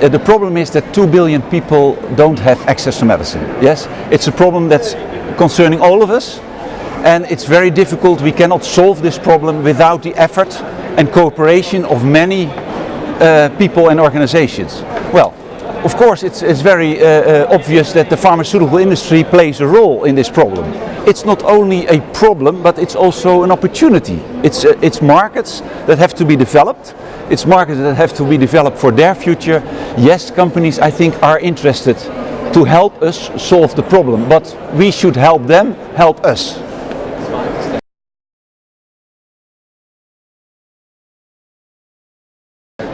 the problem is that 2 billion people don't have access to medicine. Yes, it's a problem that's concerning all of us, and it's very difficult. We cannot solve this problem without the effort and cooperation of many people and organizations. Well, of course, it's very obvious that the pharmaceutical industry plays a role in this problem. It's not only a problem, but it's also an opportunity. It's markets that have to be developed. It's markets that have to be developed for their future. Yes, companies, I think, are interested to help us solve the problem, but we should help them help us.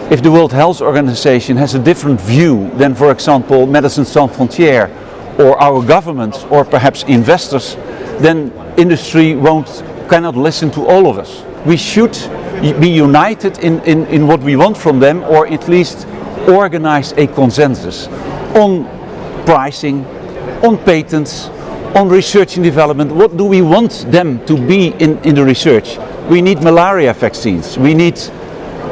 If the World Health Organization has a different view than, for example, Médecins Sans Frontières or our governments or perhaps investors, then industry cannot listen to all of us. We should be united in what we want from them, or at least organize a consensus on pricing, on patents, on research and development. What do we want them to be in the research? We need malaria vaccines, we need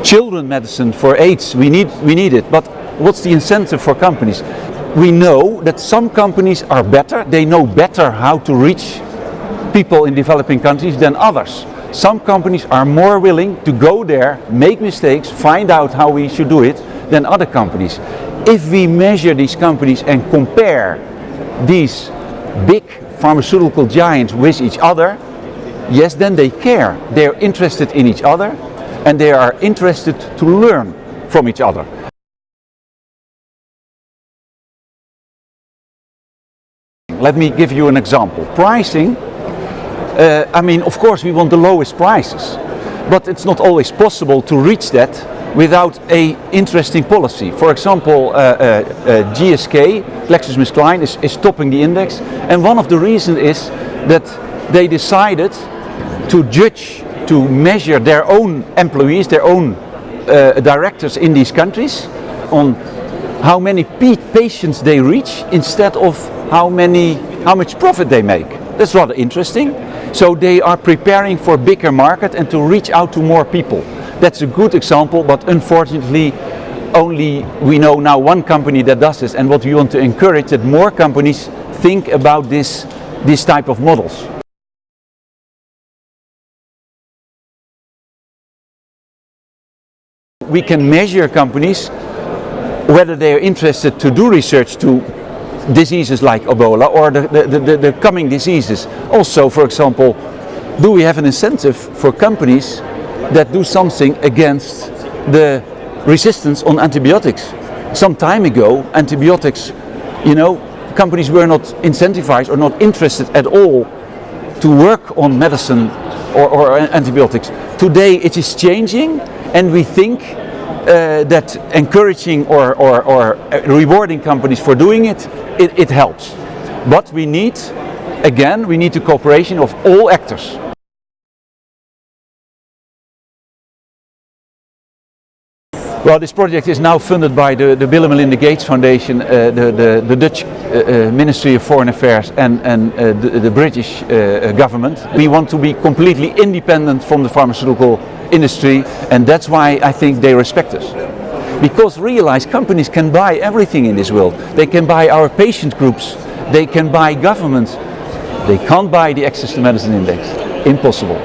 children medicine for AIDS, we need it, but what's the incentive for companies? We know that some companies are better, they know better how to reach people in developing countries than others. Some companies are more willing to go there, make mistakes, find out how we should do it than other companies. If we measure these companies and compare these big pharmaceutical giants with each other, yes, then they care. They're interested in each other and they are interested to learn from each other. Let me give you an example. Pricing, I mean, of course we want the lowest prices, but it's not always possible to reach that without an interesting policy. For example, GSK, GlaxoSmithKline, is topping the index, and one of the reasons is that they decided to judge, to measure their own employees, their own directors in these countries on how many patients they reach instead of how much profit they make. That's rather interesting. So they are preparing for a bigger market and to reach out to more people. That's a good example, but unfortunately only we know now one company that does this, and what we want to encourage that more companies think about this type of models. We can measure companies whether they are interested to do research to diseases like Ebola or the coming diseases. Also, for example, do we have an incentive for companies that do something against the resistance on antibiotics? Some time ago, antibiotics, companies were not incentivized or not interested at all to work on medicine or antibiotics. Today it is changing, and we think that encouraging or rewarding companies for doing it helps. But we need the cooperation of all actors. Well, this project is now funded by the Bill and Melinda Gates Foundation, the Dutch Ministry of Foreign Affairs and the British government. We want to be completely independent from the pharmaceutical industry, and that's why I think they respect us. Because realize companies can buy everything in this world. They can buy our patient groups, they can buy governments. They can't buy the Access to Medicine Index. Impossible.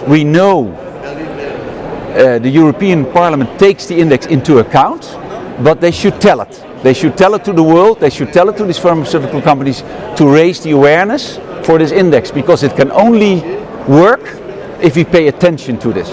We know the European Parliament takes the index into account, but they should tell it. They should tell it to the world, they should tell it to these pharmaceutical companies to raise the awareness for this index, because it can only work if we pay attention to this.